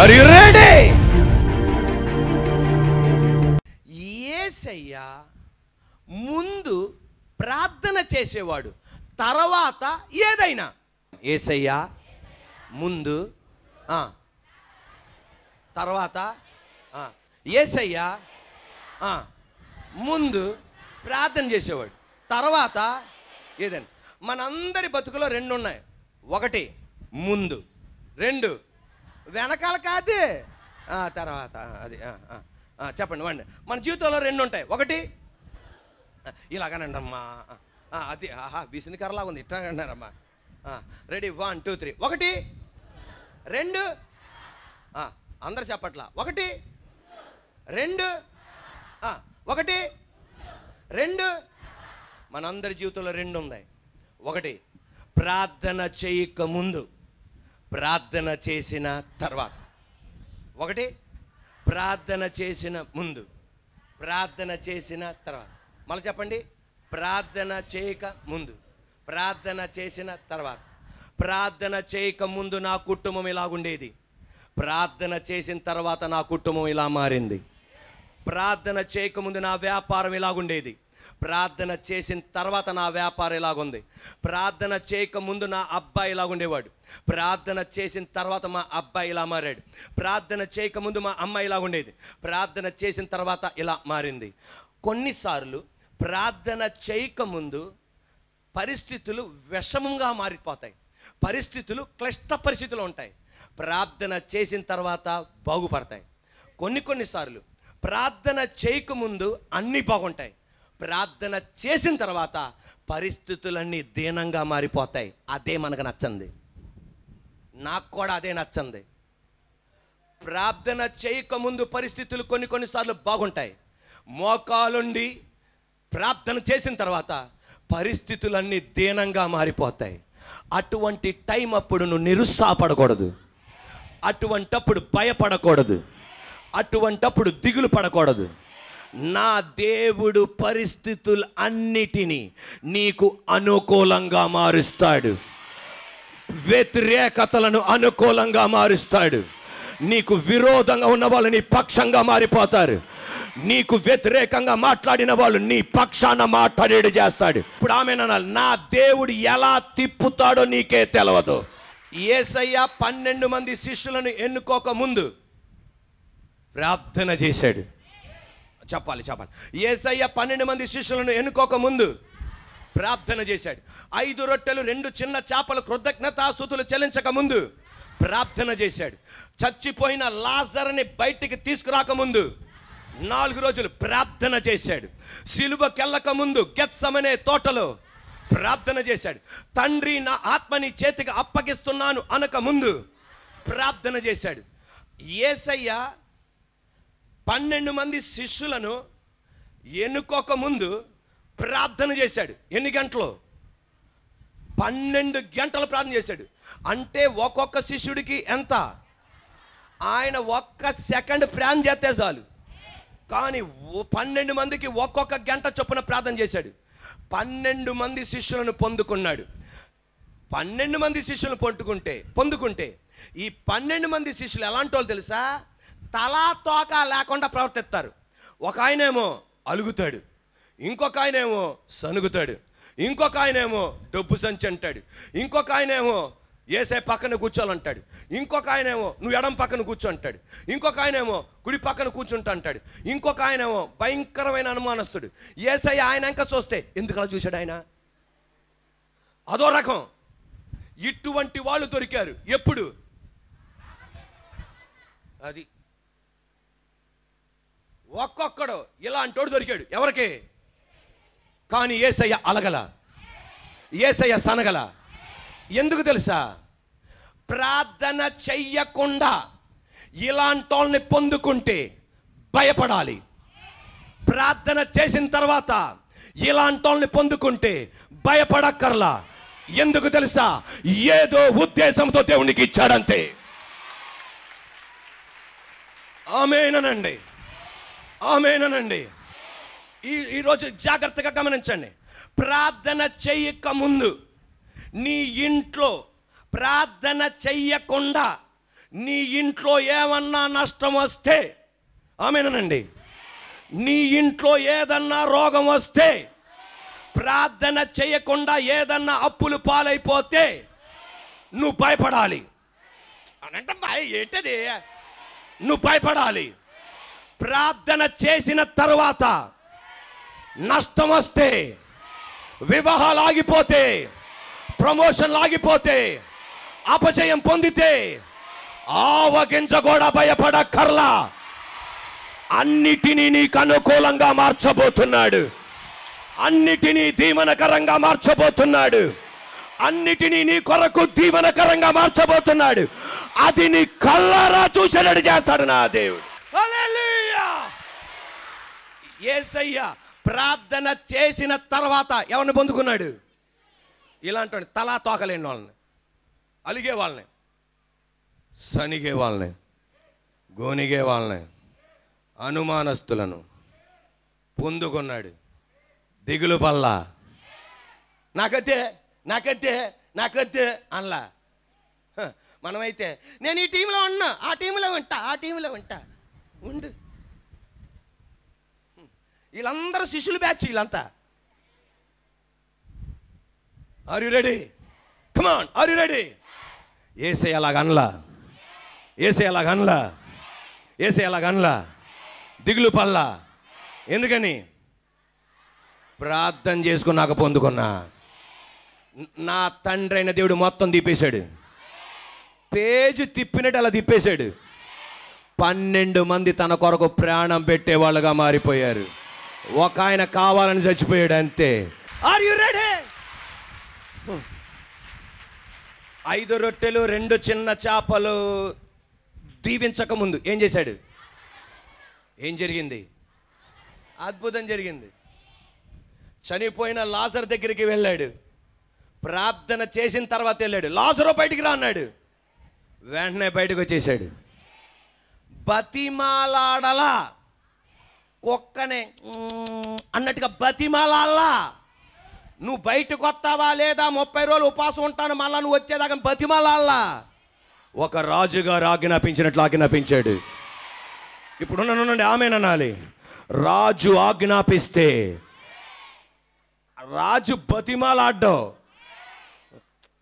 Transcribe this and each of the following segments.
Are you ready? యేసయ్య ముందు ప్రార్థన చేసేవాడు, తర్వాత ఏదైనా. యేసయ్య ముందు, తర్వాత. యేసయ్య ముందు ప్రార్థన చేసేవాడు, తర్వాత ఏదైనా. మనందరి బతుకులో రెండు ఉన్నాయి. ఒకటి ముందు, రెండు వెనకాల కాదు తర్వాత. అది చెప్పండి వండి. మన జీవితంలో రెండు ఉంటాయి. ఒకటి ఇలాగనండి అమ్మా, అది బిసిని కర్రలాగా ఉంది, ఇట్లా అన్నారమ్మా. రెడీ, 1 2 3. ఒకటి, రెండు. అందరు చెప్పట్లా. ఒకటి, రెండు, ఒకటి, రెండు. మనందరి జీవితంలో రెండు ఉన్నాయి. ఒకటి ప్రార్థన చేయక ముందు, ప్రార్థన చేసిన తర్వాత. ఒకటి ప్రార్థన చేసిన ముందు, ప్రార్థన చేసిన తర్వాత. మళ్ళీ చెప్పండి. ప్రార్థన చేయక ముందు, ప్రార్థన చేసిన తర్వాత. ప్రార్థన చేయక ముందు నా కుటుంబం ఇలాగుండేది, ప్రార్థన చేసిన తర్వాత నా కుటుంబం ఇలా మారింది. ప్రార్థన చేయకముందు నా వ్యాపారం ఇలాగుండేది, ప్రార్థన చేసిన తర్వాత నా వ్యాపారం ఇలాగుంది. ప్రార్థన చేయకముందు నా అబ్బాయి ఇలాగుండేవాడు, ప్రార్థన చేసిన తర్వాత మా అబ్బాయి ఇలా మారాడు. ప్రార్థన చేయకముందు మా అమ్మాయి ఇలాగుండేది, ప్రార్థన చేసిన తర్వాత ఇలా మారింది. కొన్నిసార్లు ప్రార్థన చేయకముందు పరిస్థితులు విషమంగా మారిపోతాయి, పరిస్థితులు క్లిష్ట పరిస్థితులు ఉంటాయి. ప్రార్థన చేసిన తర్వాత బాగుపడతాయి. కొన్నిసార్లు ప్రార్థన చేయకముందు అన్నీ బాగుంటాయి, ప్రార్థన చేసిన తర్వాత పరిస్థితులన్నీ దీనంగా మారిపోతాయి. అదే మనకు నచ్చంది, నాకు కూడా అదే నచ్చంది. ప్రార్థన చేయకముందు పరిస్థితులు కొన్నిసార్లు బాగుంటాయి, మోకాలుండి ప్రార్థన చేసిన తర్వాత పరిస్థితులన్నీ దీనంగా మారిపోతాయి. అటువంటి టైం అప్పుడు నువ్వు నిరుత్సాహపడకూడదు, అటువంటప్పుడు భయపడకూడదు, అటువంటప్పుడు దిగులు పడకూడదు. నా దేవుడు పరిస్థితులు అన్నిటినీ నీకు అనుకూలంగా మారుస్తాడు, వ్యతిరేకతలను అనుకూలంగా మారుస్తాడు. నీకు విరోధంగా ఉన్న వాళ్ళు నీ పక్షంగా మారిపోతారు, నీకు వ్యతిరేకంగా మాట్లాడిన వాళ్ళు నీ పక్షాన మాట్లాడేడు చేస్తాడు. ఇప్పుడు ఆమెననాలి, నా దేవుడు ఎలా తిప్పుతాడో నీకే తెలియదు. యేసయ్య 12 మంది శిష్యులను ఎన్నుకోక ముందు ప్రార్థన చేశాడు. చెప్పాలి. యేసయ్య 12 మంది శిష్యులను ఎన్నుకోక ముందు ప్రార్థన చేశాడు. 5 రొట్టెలు 2 చిన్న చేపలు కృతజ్ఞతాస్తుతులు చెల్లించక ముందు ప్రార్థన చేశాడు. చచ్చిపోయిన లాజరుని బయటికి తీసుకురాకముందు 4 రోజులు ప్రార్థన చేశాడు. సిలువకెళ్ళక ముందు గెత్సెమనే తోటలో ప్రార్థన చేశాడు. తండ్రి నా ఆత్మని చేతికి అప్పగిస్తున్నాను అనక ముందు ప్రార్థన చేశాడు. యేసయ్య 12 మంది శిష్యులను ఎన్నుకోక ముందు ప్రార్థన చేశాడు. ఎన్ని గంటలు? 12 గంటలు ప్రార్థన చేశాడు. అంటే ఒక్కొక్క శిష్యుడికి ఎంత? ఆయన 1 సెకండ్ ప్రార్థన చేస్తే చాలు, కానీ 12 మందికి ఒక్కొక్క గంట చొప్పున ప్రార్థన చేశాడు. 12 మంది శిష్యులను పొందుకున్నాడు. 12 మంది శిష్యులను పొందుకుంటే ఈ 12 మంది శిష్యులు ఎలాంటి వాళ్ళు తెలుసా? తలా తోక లేకుండా ప్రవర్తిస్తారు. ఒక ఆయనేమో అలుగుతాడు, ఇంకొక ఆయనేమో సనుగుతాడు, ఇంకొక ఆయనేమో డబ్బు సంచి అంటాడు, ఇంకొక ఆయనేమో ఏసై పక్కన కూర్చోాలంటాడు, ఇంకొక ఆయనేమో నువ్వు ఎడం పక్కన కూర్చో అంటాడు, ఇంకొక ఆయనేమో కుడి పక్కన కూర్చుంటా అంటాడు, ఇంకొక ఆయనేమో భయంకరమైన అనుమానస్తుడు. ఏసై ఆయన ఇంకా చూస్తే ఎందుకు అలా చూశాడు ఆయన? అదో రకం. ఇటువంటి వాళ్ళు దొరికారు. ఎప్పుడు? అది ఒక్కొక్కడు ఇలాంటోడు దొరికాడు. ఎవరికి? కానీ యేసయ్య అలగల, యేసయ్య సనగల. ఎందుకు తెలుసా? ప్రార్థన చెయ్యకుండా ఇలాంటోళ్ళని పొందుకుంటే భయపడాలి, ప్రార్థన చేసిన తర్వాత ఇలాంటోళ్ళని పొందుకుంటే భయపడక్కర్లా. ఎందుకు తెలుసా? ఏదో ఉద్దేశంతో దేవునికి ఇచ్చాడంతే. ఆమేనండి, ఆమేనండి. ఈరోజు జాగ్రత్తగా గమనించండి. ప్రార్థన చెయ్యక ముందు నీ ఇంట్లో ప్రార్థన చెయ్యకుండా నీ ఇంట్లో ఏమన్నా నష్టం వస్తే, ఆమేనండి, నీ ఇంట్లో ఏదన్నా రోగం వస్తే, ప్రార్థన చేయకుండా ఏదన్నా అప్పులు పాలైపోతే నువ్వు భయపడాలి. అనంటే ఏంటది? నువ్వు భయపడాలి. ప్రార్థన చేసిన తర్వాత నష్టం వస్తే, వివాహాలు ఆగిపోతే, ప్రమోషన్లు ఆగిపోతే, అపజయం పొందితే ఆవగింజ కూడా భయపడక్కర్లా. అన్నిటినీ నీకు అనుకూలంగా మార్చబోతున్నాడు. అన్నిటినీ దీవెనకరంగా మార్చబోతున్నాడు. అన్నిటినీ నీ కొరకు దీవెనకరంగా మార్చబోతున్నాడు. అది నీ కళ్ళారా చూసేటట్టు చేస్తాడు నా దేవుడు. హల్లెలూయా. యేసయ్య ప్రార్థన చేసిన తర్వాత ఎవరిని పొందుకున్నాడు? ఇలాంటి తలా తోకలేని వాళ్ళని, అలిగే వాళ్ళని, సనిగే వాళ్ళని, గోనిగే వాళ్ళని, అనుమానస్తులను పొందుకున్నాడు. దిగులు పల్లా. నాకైతే నాకైతే నాకైతే అనలా. మనమైతే నేను ఈ టీంలో ఉన్నా, ఆ టీంలో ఉంటా, ఆ టీంలో ఉంటా. ఉండు. వీళ్ళందరూ శిష్యులు బ్యాచ్. వీళ్ళంతా are you ready? Come on, are you ready? ఏసే అలాగనలా, ఏసే అలాగనలా, ఏసే అలాగనలా. దిగులు పల్లా. ఎందుకని? ప్రార్థన చేసుకున్నాక పొందుకున్నా. నా తండ్రి అయిన దేవుడు మొత్తం తిప్పేశాడు. పేజీ తిప్పినట్టు అలా తిప్పేశాడు. 12 మంది తన కొరకు ప్రాణం పెట్టేవాళ్ళుగా మారిపోయారు. ఒక ఆయన కావాలని చచ్చిపోయాడు అంతే. Are you ready? 5 రొట్టెలు 2 చిన్న చేపలు దీవించక ముందు ఏం చేశాడు? ఏం జరిగింది? అద్భుతం జరిగింది. చనిపోయిన లాజరు దగ్గరికి వెళ్ళాడు. ప్రార్థన చేసిన తర్వాత వెళ్ళాడు. లాజరు బయటికి రా అన్నాడు. వెంటనే బయటకు వచ్చేసాడు. బతిమాలాడలా, కుక్కనే అన్నట్టుగా బతిమాలాడలా. నువ్వు బయటకు వస్తావా లేదా, 30 రోజులు ఉపవాసం ఉంటాను, మళ్ళా నువ్వు వచ్చేదాకా బతిమాలాడలా. ఒక రాజుగారు ఆజ్ఞాపించినట్లు ఆజ్ఞాపించాడు. ఇప్పుడు ఉండండి, ఆమేననాలి. రాజు ఆజ్ఞాపిస్తే రాజు బతిమాలాడ్డో,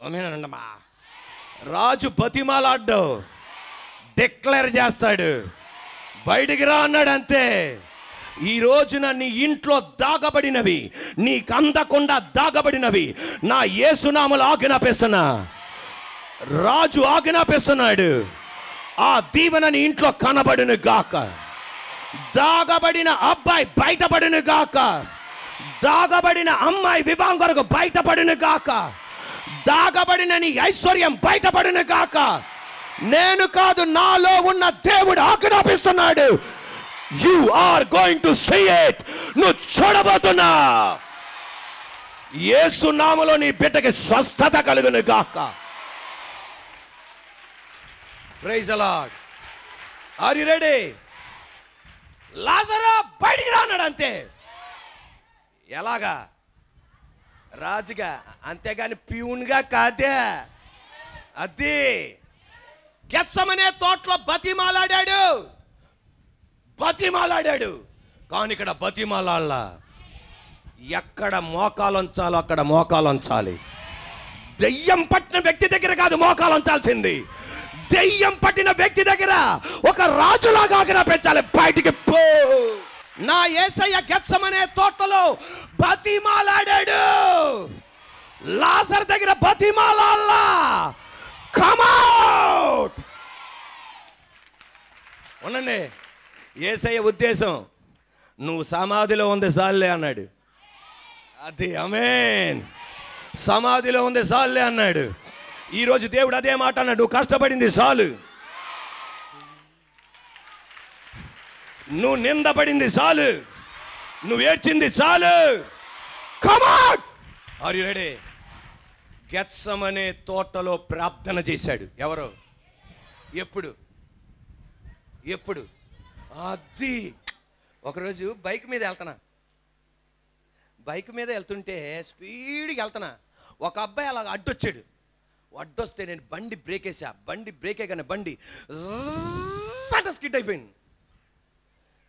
ఆమేనమ్మా. రాజు బతిమాలాడ్డో, డిక్లేర్ చేస్తాడు. బయటికి రా అన్నాడు అంతే. ఈ రోజున నీ ఇంట్లో దాగబడినవి, నీకు అందకుండా దాగబడినవి నా యేసునామములో ఆజ్ఞాపిస్తున్నా. రాజు ఆజ్ఞాపిస్తున్నాడు. ఆ దీవెన నీ ఇంట్లో కనబడును గాక. దాగబడిన అబ్బాయి బయటపడును గాక. దాగబడిన అమ్మాయి వివాహం కొరకు బయటపడును గాక. దాగబడిన నీ ఐశ్వర్యం బయటపడును గాక. నేను కాదు, నాలో ఉన్న దేవుడు ఆజ్ఞాపిస్తున్నాడు. You are going to see it. నువ్వు చూడబోతున్నా. యేసు నామములో నీ బిడ్డకి స్వస్థత కలుగును గాక. Praise the Lord. Are you ready? లాజరు బయటికి రా అన్నాడు అంతే. ఎలాగా? రాజుగా, అంతేగాని ప్యూన్గా కాదే. అది గెత్సమనే తోటలో బతిమాలాడాడు. కానీ ఇక్కడ బతిమాలాడలా. ఎక్కడ మోకాలుంచాలో అక్కడ మోకాలుంచాలి. దెయ్యం పట్టిన వ్యక్తి దగ్గర కాదు మోకాలుంచాల్సింది. దెయ్యం పట్టిన వ్యక్తి దగ్గర ఒక రాజులాగా ఆజ్ఞాపించాలి. బయటికి పో. నా యేసయ్య గెత్సమనే తోటలో బతిమాలాడాడు. లాజరు దగ్గర బతిమాలాడలా. Come out. ఉండండి. యేసయ్య ఉద్దేశం, నువ్వు సమాధిలో ఉంది సాల్లే అన్నాడు. అది ఆమేన్. సమాధిలో ఉంది సాల్లే అన్నాడు. ఈరోజు దేవుడు అదే మాట అన్నాడు. నువ్వు కష్టపడింది చాలు, నువ్వు నిందపడింది చాలు, నువ్వు ఏడ్చింది చాలు. Come out. Are you ready? Gethsemane తోటలో ప్రార్థన చేశాడు. ఎవరో? ఎప్పుడు? అది ఒకరోజు బైక్ మీద వెళ్తుంటే స్పీడ్గా వెళ్తున్నా. ఒక అబ్బాయి అలా అడ్డొచ్చాడు. అడ్డొస్తే నేను బండి బ్రేక్ వేసా. బండి బ్రేక్ వేయగానే బండి స్కిడ్ అయిపోయింది.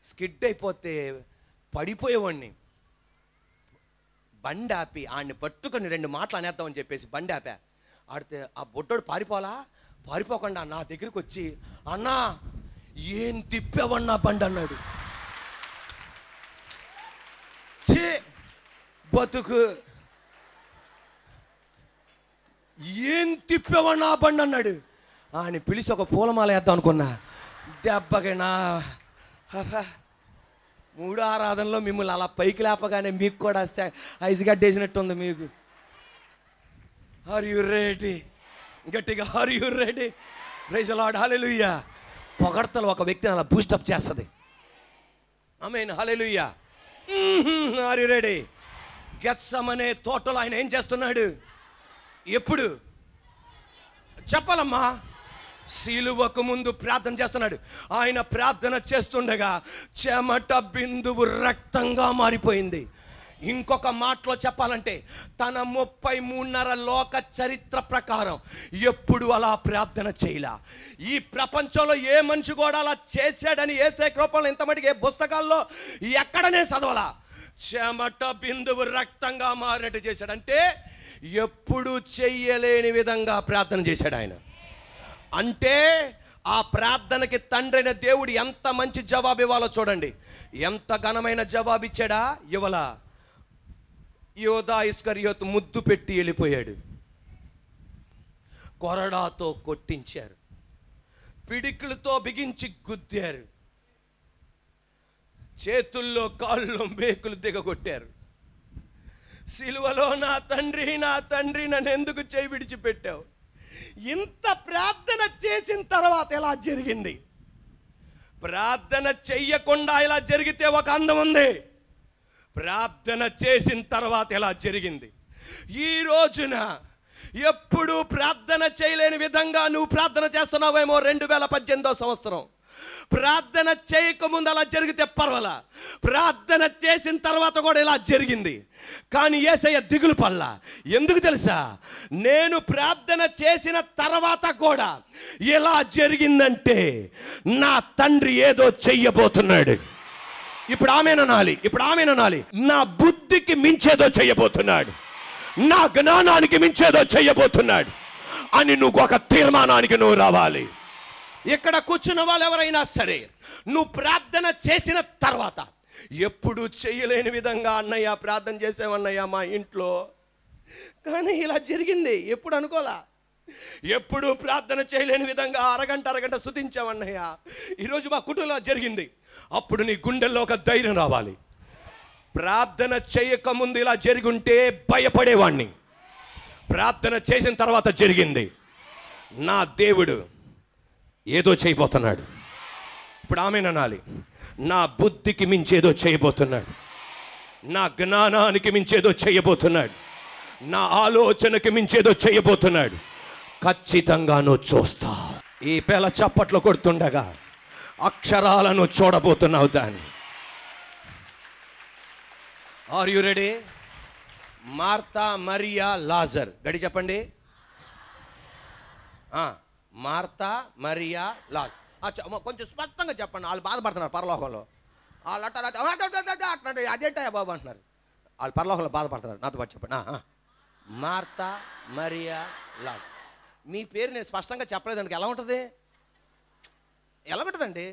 స్కిడ్ అయిపోతే పడిపోయేవాడిని. బండి ఆపి ఆడిని పట్టుకొని 2 మాటలు అనేద్దామని చెప్పేసి బండి ఆపా. ఆడితే ఆ బొడ్డోడు పారిపోకుండా నా దగ్గరికి వచ్చి, అన్నా ఏం తిప్పావన్నా బండి అన్నాడు. చే బతుకు, ఏం తిప్పావన్నా బండి అన్నాడు. ఆయన పిలిచి ఒక పూలమాల వేద్దాం అనుకున్నా. దెబ్బకైనా 3 ఆరాధనలో మిమ్మల్ని అలా పైకి లేపగానే మీకు కూడా ఐసుగడ్డేసినట్టుంది మీకు. Are you ready? గట్టిగా are you ready? Praise the Lord, hallelujah. పొగడ్తలు ఒక వ్యక్తిని అలా బూస్టప్ చేస్తుంది. Amen, hallelujah. Are you ready? Gethsemane తోటలో ఆయన ఏం చేస్తున్నాడు? ఎప్పుడు చెప్పాలమ్మా? సిలువకు ముందు ప్రార్థన చేస్తున్నాడు. ఆయన ప్రార్థన చేస్తుండగా చెమట బిందువు రక్తంగా మారిపోయింది. ఇంకొక మాటలో చెప్పాలంటే తన 33.5 లోక చరిత్ర ప్రకారం ఎప్పుడు అలా ప్రార్థన చేయలా. ఈ ప్రపంచంలో ఏ మనిషి కూడా అలా చేశాడని యేసే కృపలో ఇంతమటికి ఏ పుస్తకాల్లో ఎక్కడనే చదవాలా. చెమట బిందువు రక్తంగా మారినట్టు చేశాడంటే ఎప్పుడు చెయ్యలేని విధంగా ప్రార్థన చేశాడు ఆయన. అంటే ఆ ప్రార్థనకి తండ్రైన దేవుడు ఎంత మంచి జవాబు ఇవ్వాలో చూడండి. ఎంత ఘనమైన జవాబు ఇచ్చాడా? ఇవ్వలా. యోధా ఇస్కరియోతు ముద్దు పెట్టి వెళ్ళిపోయాడు. కొరడాతో కొట్టించారు, పిడికిలతో బిగించి గుద్దారు, చేతుల్లో కాళ్ళలో మేకులు దిగగొట్టారు. సిలువలో నా తండ్రి నన్ను ఎందుకు చేయి విడిచిపెట్టావు? ఇంత ప్రార్థన చేసిన తర్వాత ఎలా జరిగింది? ప్రార్థన చెయ్యకుండా ఇలా జరిగితే ఒక అందం ఉంది. ప్రార్థన చేసిన తర్వాత ఎలా జరిగింది? ఈ రోజున ఎప్పుడు ప్రార్థన చేయలేని విధంగా నువ్వు ప్రార్థన చేస్తున్నావేమో. 2018వ సంవత్సరం ప్రార్థన చేయకముందు అలా జరిగితే పర్వాలా, ప్రార్థన చేసిన తర్వాత కూడా ఇలా జరిగింది. కానీ యేసయ్య దిగులు పడలా. ఎందుకు తెలుసా? నేను ప్రార్థన చేసిన తర్వాత కూడా ఎలా జరిగిందంటే నా తండ్రి ఏదో చెయ్యబోతున్నాడు. ఇప్పుడు ఆమెననాలి. నా బుద్ధికి మించేదో చెయ్యబోతున్నాడు, నా జ్ఞానానికి మించేదో చెయ్యబోతున్నాడు అని నువ్వు ఒక తీర్మానానికి నువ్వు రావాలి. ఇక్కడ కూర్చున్న వాళ్ళు ఎవరైనా సరే, నువ్వు ప్రార్థన చేసిన తర్వాత ఎప్పుడు చేయలేని విధంగా అన్నయ్య ప్రార్థన చేసావన్నయ్య మా ఇంట్లో, కానీ ఇలా జరిగింది ఎప్పుడు అనుకోలా. ఎప్పుడు ప్రార్థన చేయలేని విధంగా అరగంట స్తుతించావన్నయ్య, ఈరోజు మా కుటుంబంలో జరిగింది. అప్పుడు నీ గుండెల్లో ఒక ధైర్యం రావాలి. ప్రార్థన చేయకముందు ఇలా జరిగుంటే భయపడేవాణ్ణి. ప్రార్థన చేసిన తర్వాత జరిగింది. నా దేవుడు ఏదో చేయబోతున్నాడు. ఇప్పుడు ఆమెననాలి. నా బుద్ధికి మించేదో చేయబోతున్నాడు, నా జ్ఞానానికి మించేదో చేయబోతున్నాడు, నా ఆలోచనకి మించేదో చేయబోతున్నాడు. ఖచ్చితంగా నువ్వు చూస్తావు. ఈ పేల చప్పట్లు కొడుతుండగా అక్షరాలను చూడబోతున్నావు దాన్ని. Are you ready? మార్తా, మరియా, లాజర్. గడి చెప్పండి. మార్తా, మరియా, లాజర్. కొంచెం స్పష్టంగా చెప్పండి. వాళ్ళు బాధపడుతున్నారు పరలోకంలో. వాళ్ళు అట్లా అదేంటా బాబు అంటున్నారు. వాళ్ళు పరలోకంలో బాధపడుతున్నారు. నాతో పాటు చెప్పండి. మార్తా, మరియా, లాజర్. మీ పేరు నేను స్పష్టంగా చెప్పలేదానికి ఎలా ఉంటుంది? ఎలా ఉంటుందండి?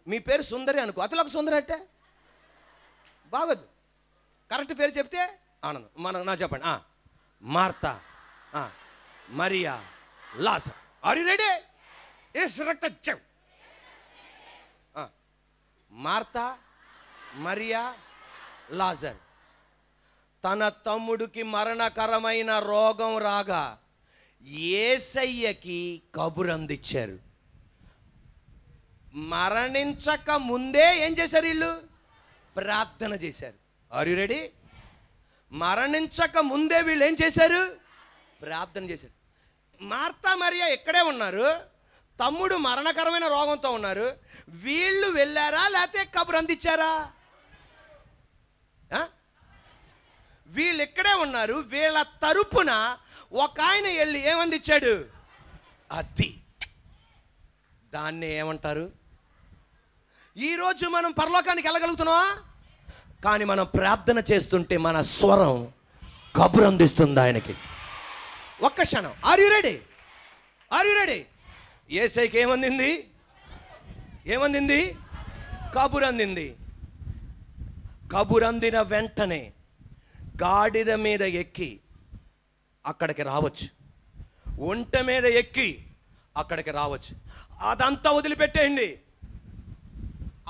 మీ పేరు సుందరి అనుకో, అతలకు సుందరి అంటే బాగోదు. కరెక్ట్ పేరు చెప్తే ఆనందం. నా చెప్పండి. మార్తా, మరియా, లాజర్. Are you ready? మార్తా, మరియా, లాజర్ తన తమ్ముడికి మరణకరమైన రోగం రాగా యేసయ్యకి కబురు అందించారు. మరణించక ముందే ఏం చేశారు? వీళ్ళు ప్రార్థన చేశారు. Are you ready? మరణించక ముందే వీళ్ళు ఏం చేశారు? ప్రార్థన చేశారు. మార్తా, మరియా ఇక్కడే ఉన్నారు, తమ్ముడు మరణకరమైన రోగంతో ఉన్నారు. వీళ్ళు వెళ్ళారా లేకపోతే కబురు అందించారా? వీళ్ళు ఇక్కడే ఉన్నారు. వీళ్ళ తరపున ఒక ఆయన వెళ్ళి ఏమందిచ్చాడు? అది దాన్ని ఏమంటారు? ఈరోజు మనం పరలోకానికి వెళ్ళగలుగుతున్నావా? కానీ మనం ప్రార్థన చేస్తుంటే మన స్వరం కబురు అందిస్తుంది ఆయనకి. ఒక్క క్షణం. Are you ready? Are you ready? యేసయ్యకి ఏమందింది? ఏమందింది? కబురు అందింది. కబురు అందిన వెంటనే గాడిద మీద ఎక్కి అక్కడికి రావచ్చు, ఒంటె మీద ఎక్కి అక్కడికి రావచ్చు. అదంతా వదిలిపెట్టేయండి.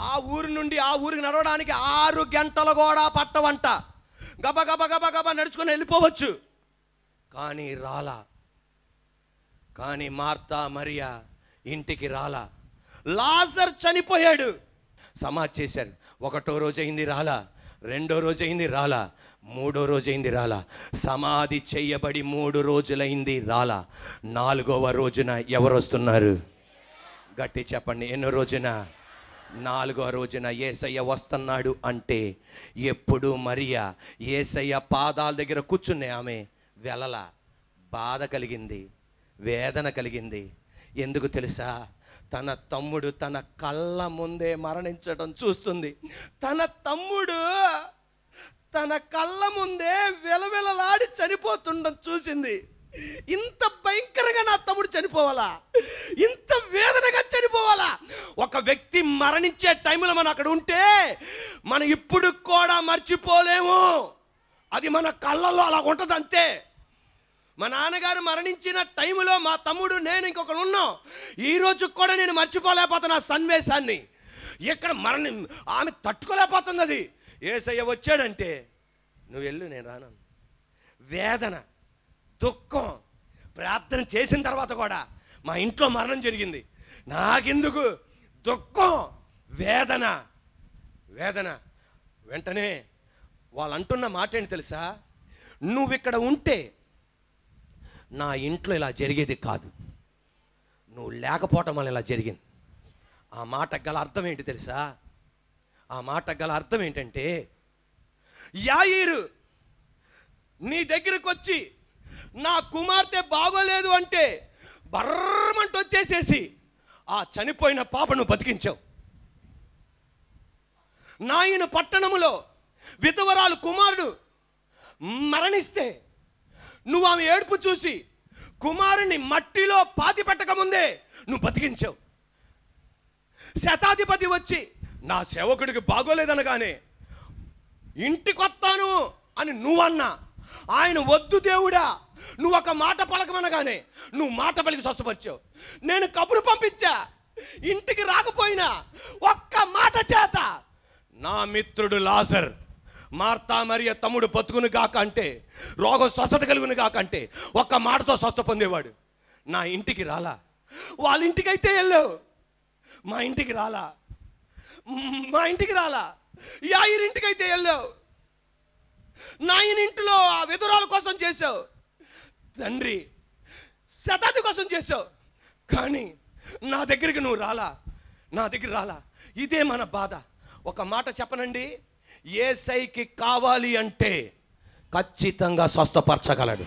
ఆ ఊరు నుండి ఆ ఊరికి నడవడానికి 6 గంటలు కూడా పట్టవంట. గబ గబ గబ గబ నడుచుకొని వెళ్ళిపోవచ్చు. కానీ రాలా. కానీ మార్తా మరియా ఇంటికి రాలా. లాజర్ చనిపోయాడు. సమాధి చేశారు. 1వ రోజు అయింది రాలా, 2వ రోజు అయింది రాలా, 3వ రోజు అయింది రాలా. సమాధి చేయబడి 3 రోజులైంది రాలా. 4వ రోజున ఎవరు వస్తున్నారు? గట్టి చెప్పండి. ఎన్నో రోజున? 4వ రోజున యేసయ్య వస్తున్నాడు. అంటే ఎప్పుడు మరియా యేసయ్య పాదాల దగ్గర కూర్చునే ఆమె వెలల బాధ కలిగింది, వేదన కలిగింది. ఎందుకు తెలుసా? తన తమ్ముడు తన కళ్ళ ముందే మరణించడం చూస్తుంది. తన తమ్ముడు తన కళ్ళ ముందే వెలవెలలాడి చనిపోతుండడం చూసింది. ఇంత భయంకరంగా నా తమ్ముడు చనిపోవాలా? ఇంత వేదనగా చనిపోవాలా? ఒక వ్యక్తి మరణించే టైంలో మనం అక్కడ ఉంటే మనం ఇప్పుడు కూడా మర్చిపోలేము. అది మన కళ్ళల్లో అలా ఉంటుంది అంతే. మా నాన్నగారు మరణించిన టైంలో మా తమ్ముడు నేను ఇంకొకరు ఉన్నాం. ఈరోజు కూడా నేను మర్చిపోలేకపోతున్నా ఆ సన్నివేశాన్ని. ఇక్కడ ఆమె తట్టుకోలేకపోతుంది. అది యేసయ్య వచ్చాడంటే నువ్వు వెళ్ళు, నేను రాను. వేదన, దుఃఖం. ప్రార్థన చేసిన తర్వాత కూడా మా ఇంట్లో మరణం జరిగింది, నాకెందుకు? దుఃఖం, వేదన, వేదన. వెంటనే వాళ్ళు అంటున్న మాట ఏంటి తెలుసా? నువ్వు ఇక్కడ ఉంటే నా ఇంట్లో ఇలా జరిగేది కాదు, నువ్వు లేకపోవటం వల్ల ఇలా జరిగింది. ఆ మాట గల అర్థం ఏంటి తెలుసా? ఆ మాట గల అర్థం ఏంటంటే, యాయీరు నీ దగ్గరకు వచ్చి నా కుమార్తె బాగోలేదు అంటే బర్రమంటూ వచ్చేసేసి ఆ చనిపోయిన పాపను బతికించావు. నాయన పట్టణములో విధవరాలు కుమారుడు మరణిస్తే నువ్వు ఆమె ఏడుపు చూసి కుమారుని మట్టిలో పాతి పెట్టకముందే నువ్వు బతికించావు. శతాధిపతి వచ్చి నా సేవకుడికి బాగోలేదనగానే ఇంటికొత్తాను అని నువ్వన్నా, ఆయన వద్దు దేవుడా నువ్వు ఒక మాట పలకమనగానే నువ్వు మాట పలికి స్వస్థపరిచావు. నేను కబురు పంపించా, ఇంటికి రాకపోయినా ఒక్క మాట చేత నా మిత్రుడు లాజర్, మార్తా మరియ తమ్ముడు బతుకును గాక అంటే, రోగం స్వస్థత కలుగును గాక అంటే ఒక్క మాటతో స్వస్థ పొందేవాడు. నా ఇంటికి రాలా. వాళ్ళ ఇంటికైతే వెళ్ళావు, మా ఇంటికి రాలా. మా ఇంటికి రాలా. యాయిర్ ఇంటికైతే వెళ్ళావు, నాయన ఇంటిలో ఆ విధురాల కోసం చేసావు. తండ్రి శతాబ్ది కోసం చేసావు, కానీ నా దగ్గరికి నువ్వు రాలా, నా దగ్గర రాలా. ఇదే మన బాధ. ఒక మాట చెప్పనండి, యేసయ్యకి కావాలి అంటే ఖచ్చితంగా స్వస్థపరచగలడు.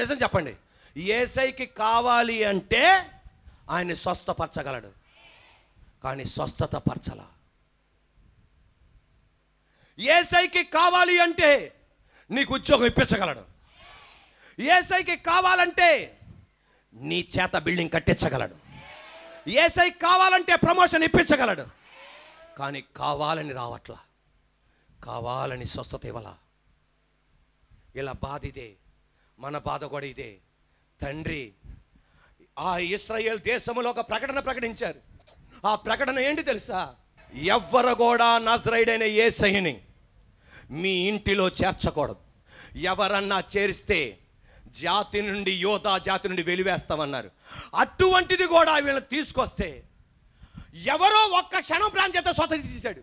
నిజం చెప్పండి, యేసయ్యకి కావాలి అంటే ఆయన స్వస్థపరచగలడు. కానీ స్వస్థత పరచలా. యేసయ్యకి కావాలి అంటే నీకు ఉద్యోగం ఇప్పించగలడు. యేసయ్యకి కావాలంటే నీ చేత బిల్డింగ్ కట్టించగలడు. యేసయ్యకి కావాలంటే ప్రమోషన్ ఇప్పించగలడు. కానీ కావాలని రావట్లా, కావాలని స్వస్థత ఇవ్వాల. ఇలా బాధ ఇదే, మన బాధ కూడా ఇదే. తండ్రి ఆ ఇశ్రాయేల్ దేశంలో ఒక ప్రకటన ప్రకటించారు. ఆ ప్రకటన ఏంటి తెలుసా? ఎవ్వరు కూడా నజరేయుడైన యేసయ్యని మీ ఇంటిలో చేర్చకూడదు. ఎవరన్నా చేరిస్తే జాతి నుండి, యోధా జాతి నుండి వెలివేస్తామన్నారు. అటువంటిది కూడా వీళ్ళని తీసుకొస్తే ఎవరో ఒక్క క్షణం ప్రాణం చేస్తే స్వతంత్ర చేశాడు.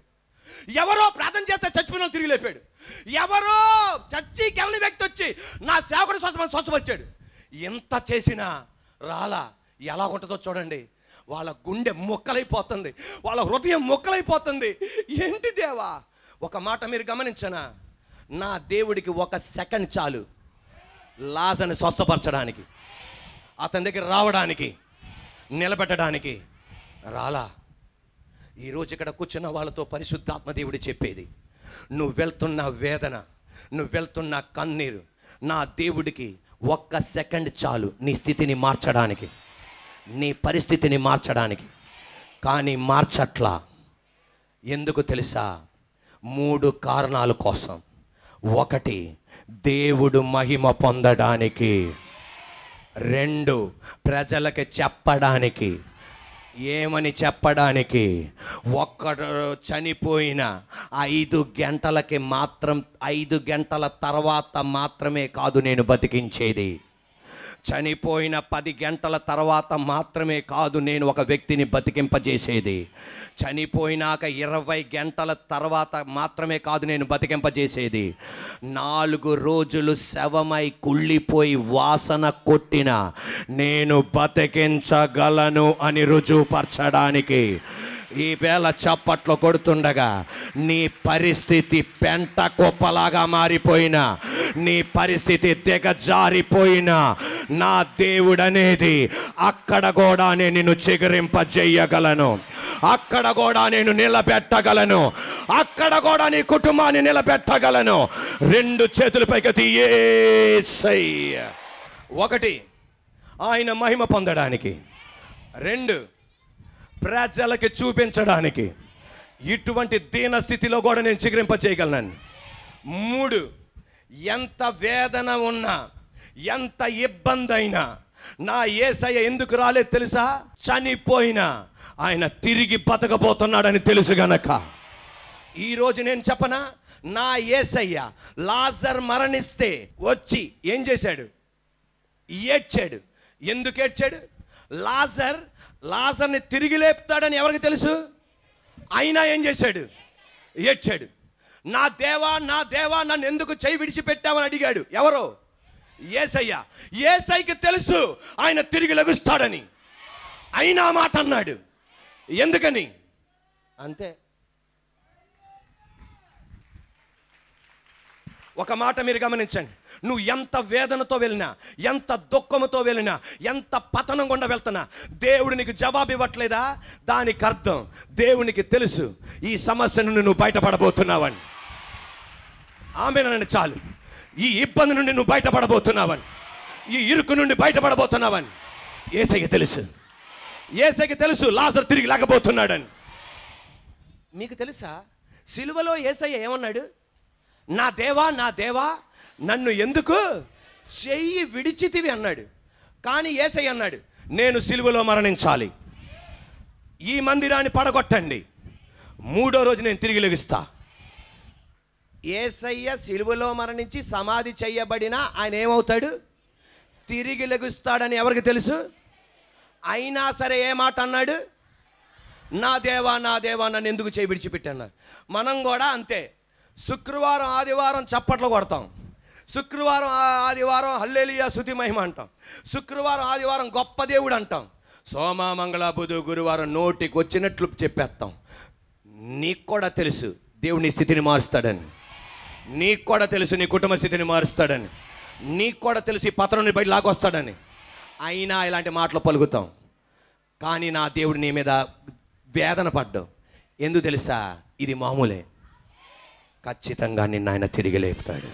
ఎవరో ప్రార్థన చేస్తే చచ్చిపోయిన తిరిగి లేపాడు. ఎవరో చచ్చికి వెళ్ళని వ్యక్తి వచ్చి నా సేవకుడు స్వస్థపరిచాడు. ఎంత చేసినా రాలా. ఎలా ఉంటుందో చూడండి. వాళ్ళ గుండె మొక్కలైపోతుంది, వాళ్ళ హృదయం మొక్కలైపోతుంది. ఏంటి దేవా? ఒక మాట మీరు గమనించనా? నా దేవుడికి 1 సెకండ్ చాలు లాజర్ని స్వస్థపరచడానికి, అతని దగ్గర రావడానికి, నిలబెట్టడానికి. రాలా. ఈరోజు ఇక్కడ కూర్చున్న వాళ్ళతో పరిశుద్ధాత్మ దేవుడు చెప్పేది, నువ్వు వెళ్తున్న వేదన, నువ్వు వెళ్తున్న కన్నీరు, నా దేవుడికి 1 సెకండ్ చాలు నీ స్థితిని మార్చడానికి, నీ పరిస్థితిని మార్చడానికి. కానీ మార్చట్లా. ఎందుకు తెలుసా? 3 కారణాల కోసం. 1, దేవుడు మహిమ పొందడానికి. 2, ప్రజలకి చెప్పడానికి. ఏమని చెప్పడానికి? ఒక్కడు చనిపోయిన 5 గంటలకి మాత్రం, 5 గంటల తర్వాత మాత్రమే కాదు నేను బతికించేది. చనిపోయిన 10 గంటల తర్వాత మాత్రమే కాదు నేను ఒక వ్యక్తిని బతికింపజేసేది. చనిపోయినాక 20 గంటల తర్వాత మాత్రమే కాదు నేను బతికింపజేసేది. 4 రోజులు శవమై కుళ్ళిపోయి వాసన కొట్టిన నేను బతికించగలను అని రుజువుపరచడానికి. ఈ వేళ చప్పట్లు కొడుతుండగా నీ పరిస్థితి పెంట కుప్పలాగా మారిపోయినా, నీ పరిస్థితి దిగజారిపోయినా, నా దేవుడనేది అక్కడ కూడా నేను నిన్ను చిగురింపజేయగలను, అక్కడ కూడా నేను నిలబెట్టగలను, అక్కడ కూడా నీ కుటుంబాన్ని నిలబెట్టగలను. 2 చేతుల పైకి యేసయ్య. 1, ఆయన మహిమ పొందడానికి. 2, ప్రజలకి చూపించడానికి. ఇటువంటి దీన స్థితిలో కూడా నేను చిగురింప చేయగలను. 3, ఎంత వేదన ఉన్నా, ఎంత ఇబ్బంది అయినా నా యేసయ్య ఎందుకు రాలేదు తెలుసా? చనిపోయినా ఆయన తిరిగి బతకబోతున్నాడని తెలుసు గనక. ఈరోజు నేను చెప్పనా, నా యేసయ్య లాజర్ మరణిస్తే వచ్చి ఏం చేశాడు? ఏడ్చాడు. ఎందుకు ఏడ్చాడు? లాజర్ని తిరిగి లేపుతాడని ఎవరికి తెలుసు? అయినా ఏం చేశాడు? ఏడ్చాడు. నా దేవా, నా దేవా, నన్ను ఎందుకు చేయి విడిచిపెట్టావని అడిగాడు. ఎవరు? యేసయ్య. యేసయ్యకి తెలుసు ఆయన తిరిగి లెగుస్తాడని, అయినా మాట అన్నాడు. ఎందుకని? అంతే. ఒక మాట మీరు గమనించండి. నువ్వు ఎంత వేదనతో వెళ్ళినా, ఎంత దుఃఖంతో వెళ్ళినా, ఎంత పతనం గుండా వెళ్తున్నా, దేవుడు నీకు జవాబు ఇవ్వట్లేదా? దానికి అర్థం దేవునికి తెలుసు ఈ సమస్య నుండి నువ్వు బయటపడబోతున్నావని. ఆమేనండి. చాలు. ఈ ఇబ్బంది నుండి నువ్వు బయటపడబోతున్నావని, ఈ ఇరుకు నుండి బయటపడబోతున్నావని యేసయ్యకి తెలుసు. యేసయ్యకి తెలుసు లాజరు తిరిగి లేకపోతున్నాడని. మీకు తెలుసా సిలువలో యేసయ్య ఏమన్నాడు? నా దేవా, నా దేవా, నన్ను ఎందుకు చెయ్యి విడిచితివి అన్నాడు. కానీ యేసయ్య అన్నాడు, నేను సిలువలో మరణించాలి, ఈ మందిరాన్ని పడగొట్టండి, 3వ రోజు నేను తిరిగి లెగుస్తా. యేసయ్య సిలువలో మరణించి సమాధి చేయబడినా ఆయన ఏమవుతాడు? తిరిగి లెగుస్తాడని ఎవరికి తెలుసు? అయినా సరే ఏ మాట అన్నాడు? నా దేవా, నా దేవా, నన్ను ఎందుకు చేయి విడిచిపెట్టన్నారు. మనం కూడా అంతే. శుక్రవారం ఆదివారం చప్పట్లు కొడతాం, శుక్రవారం ఆదివారం హల్లెలూయా స్తుతి మహిమ అంటాం, శుక్రవారం ఆదివారం గొప్ప దేవుడు అంటాం, సోమ మంగళ బుధ గురువారం నోటికి వచ్చినట్లు చెప్పేస్తాం. నీకు కూడా తెలుసు దేవుడు నీ స్థితిని మారుస్తాడని, నీకు కూడా తెలుసు నీ కుటుంబ స్థితిని మారుస్తాడని, నీకు కూడా తెలుసు ఈ పత్రం బయట లాగొస్తాడని. అయినా ఇలాంటి మాటలు పలుకుతాం. కానీ నా దేవుడు నీ మీద వేదన పడ్డావు. ఎందుకు తెలుసా? ఇది మామూలే. ఖచ్చితంగా నిన్ను ఆయన తిరిగి లేపుతాడు.